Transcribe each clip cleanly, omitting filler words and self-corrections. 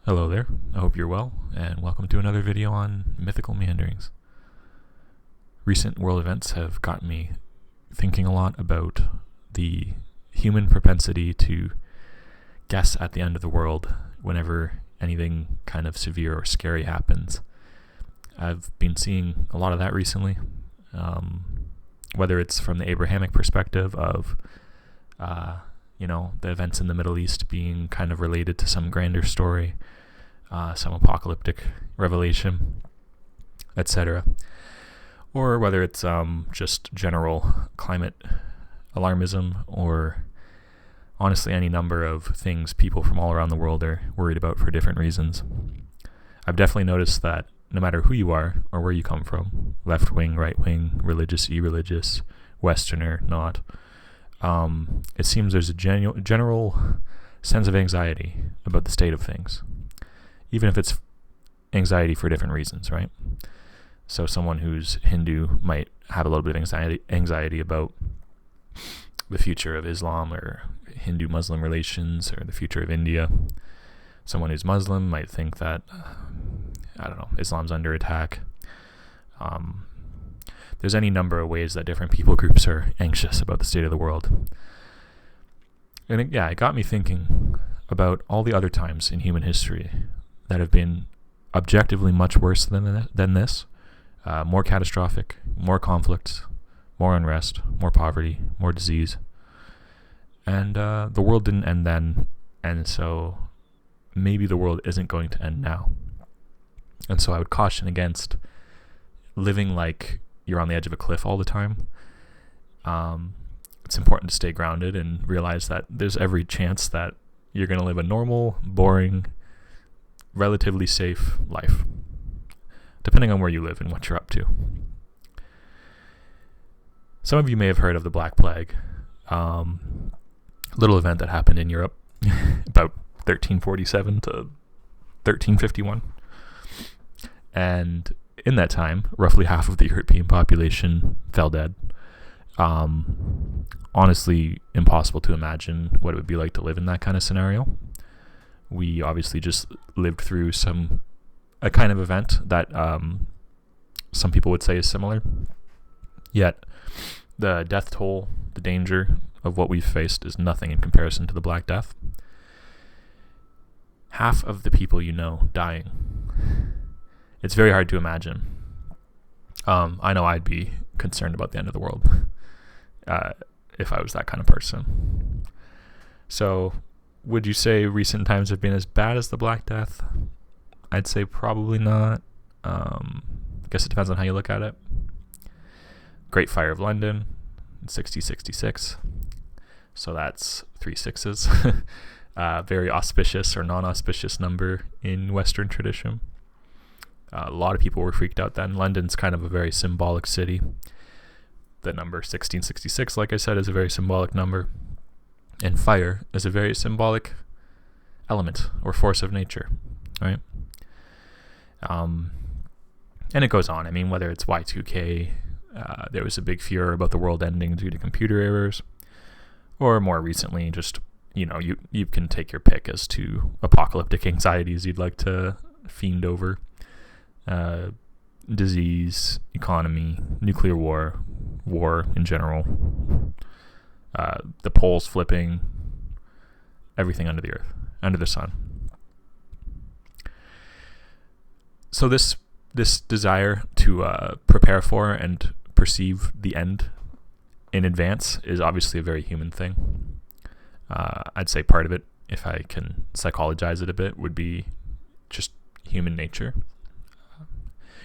Hello there, I hope you're well, and welcome to another video on mythical meanderings. Recent world events have gotten me thinking a lot about the human propensity to guess at the end of the world whenever anything kind of severe or scary happens. I've been seeing a lot of that recently, whether it's from the Abrahamic perspective of the events in the Middle East being kind of related to some grander story, some apocalyptic revelation, etc. Or whether it's just general climate alarmism, or honestly any number of things people from all around the world are worried about for different reasons. I've definitely noticed that no matter who you are or where you come from, left wing, right wing, religious, irreligious, Westerner, not, it seems there's a general sense of anxiety about the state of things, even if it's anxiety for different reasons, right? So someone who's Hindu might have a little bit of anxiety about the future of Islam or Hindu-Muslim relations or the future of India. Someone who's Muslim might think that, Islam's under attack. There's any number of ways that different people groups are anxious about the state of the world. And it got me thinking about all the other times in human history that have been objectively much worse than this. More catastrophic, more conflict, more unrest, more poverty, more disease. And the world didn't end then, and so maybe the world isn't going to end now. And so I would caution against living like you're on the edge of a cliff all the time. It's important to stay grounded and realize that there's every chance that you're going to live a normal, boring, relatively safe life, depending on where you live and what you're up to. Some of you may have heard of the Black Plague, little event that happened in Europe about 1347 to 1351. And in that time, roughly half of the European population fell dead. Honestly, impossible to imagine what it would be like to live in that kind of scenario. We obviously just lived through a kind of event that some people would say is similar. Yet, the death toll, the danger of what we've faced is nothing in comparison to the Black Death. Half of the people you know dying. It's very hard to imagine. I know I'd be concerned about the end of the world if I was that kind of person. So, would you say recent times have been as bad as the Black Death? I'd say probably not. I guess it depends on how you look at it. Great Fire of London, 1666. So that's 3 sixes. Very auspicious or non-auspicious number in Western tradition. A lot of people were freaked out then. London's kind of a very symbolic city. The number 1666, like I said, is a very symbolic number. And fire is a very symbolic element or force of nature, right? And it goes on. I mean, whether it's Y2K, there was a big furor about the world ending due to computer errors, or more recently, just, you can take your pick as to apocalyptic anxieties you'd like to fiend over. Disease, economy, nuclear war in general, the poles flipping, everything under the earth, under the sun. So this desire to prepare for and perceive the end in advance is obviously a very human thing. I'd say part of it, if I can psychologize it a bit, would be just human nature.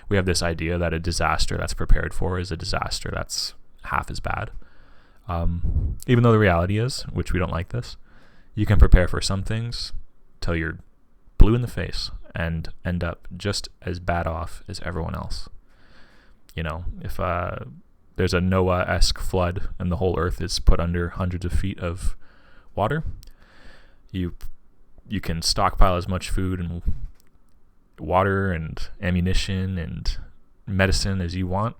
We have this idea that a disaster that's prepared for is a disaster that's half as bad. Even though the reality is, which we don't like this, you can prepare for some things till you're blue in the face and end up just as bad off as everyone else. If there's a Noah-esque flood and the whole earth is put under hundreds of feet of water, you can stockpile as much food and water and ammunition and medicine as you want.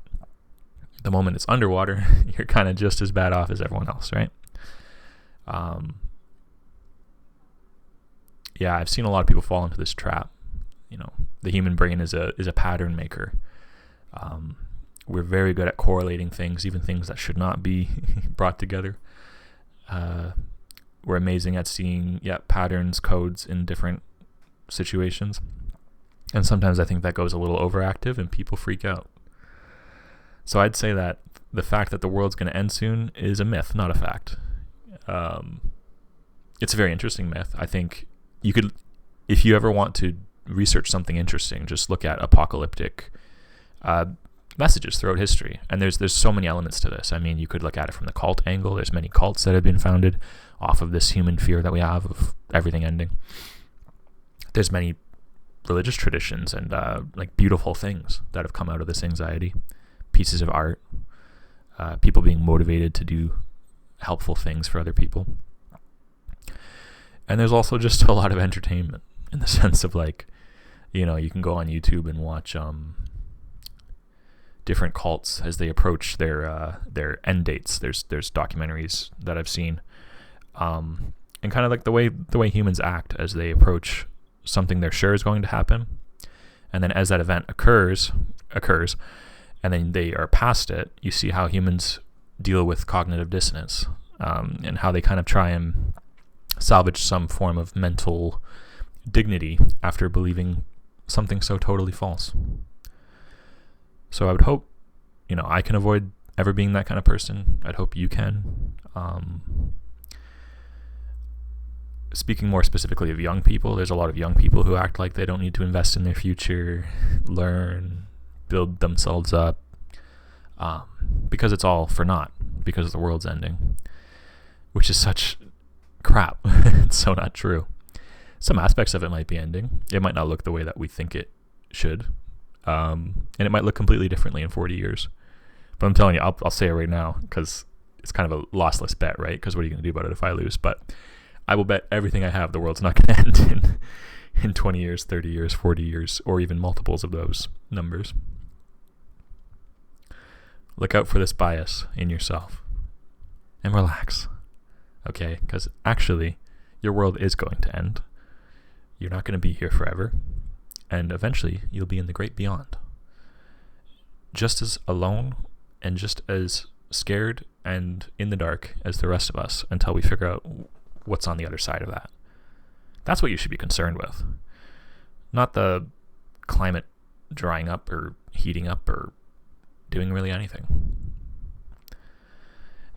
The moment it's underwater, you're kind of just as bad off as everyone else, right? yeah, I've seen a lot of people fall into this trap. You know, the human brain is a pattern maker. We're very good at correlating things, even things that should not be brought together. We're amazing at seeing patterns, codes in different situations. And sometimes I think that goes a little overactive and people freak out. So I'd say that the fact that the world's going to end soon is a myth, not a fact. It's a very interesting myth. I think you could, if you ever want to research something interesting, just look at apocalyptic messages throughout history. And there's so many elements to this. I mean, you could look at it from the cult angle. There's many cults that have been founded off of this human fear that we have of everything ending. There's many religious traditions and like beautiful things that have come out of this anxiety. Pieces of art, people being motivated to do helpful things for other people. And there's also just a lot of entertainment in the sense of, like, you know, you can go on YouTube and watch different cults as they approach their end dates. There's documentaries that I've seen, and kind of like the way humans act as they approach something they're sure is going to happen, and then as that event occurs, and then they are past it, you see how humans deal with cognitive dissonance, and how they kind of try and salvage some form of mental dignity after believing something so totally false. So I would hope, you know, I can avoid ever being that kind of person. I'd hope you can. Speaking more specifically of young people, there's a lot of young people who act like they don't need to invest in their future, learn, build themselves up, because it's all for naught, because the world's ending, which is such crap. It's so not true. Some aspects of it might be ending. It might not look the way that we think it should, and it might look completely differently in 40 years. But I'm telling you, I'll say it right now, because it's kind of a lossless bet, right? Because what are you going to do about it if I lose? But I will bet everything I have the world's not going to end in 20 years, 30 years, 40 years, or even multiples of those numbers. Look out for this bias in yourself and relax, okay? Because actually, your world is going to end. You're not going to be here forever, and eventually you'll be in the great beyond. Just as alone and just as scared and in the dark as the rest of us, until we figure out what's on the other side of that. That's what you should be concerned with. Not the climate drying up or heating up or doing really anything.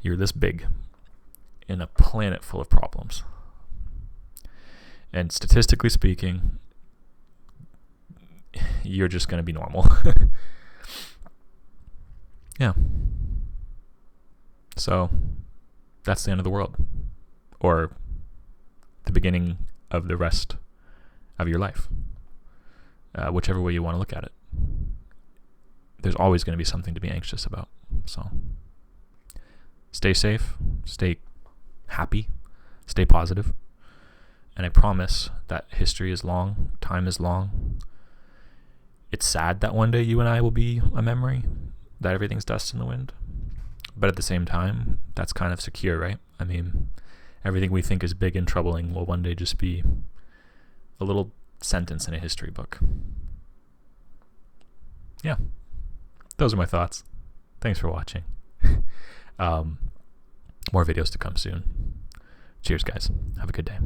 You're this big in a planet full of problems. And statistically speaking, you're just going to be normal. Yeah. So that's the end of the world. Or the beginning of the rest of your life. Whichever way you want to look at it. There's always going to be something to be anxious about. So stay safe, stay happy, stay positive. And I promise that history is long, time is long. It's sad that one day you and I will be a memory, that everything's dust in the wind. But at the same time, that's kind of secure, right? I mean, everything we think is big and troubling will one day just be a little sentence in a history book. Yeah. Those are my thoughts. Thanks for watching. More videos to come soon. Cheers, guys. Have a good day.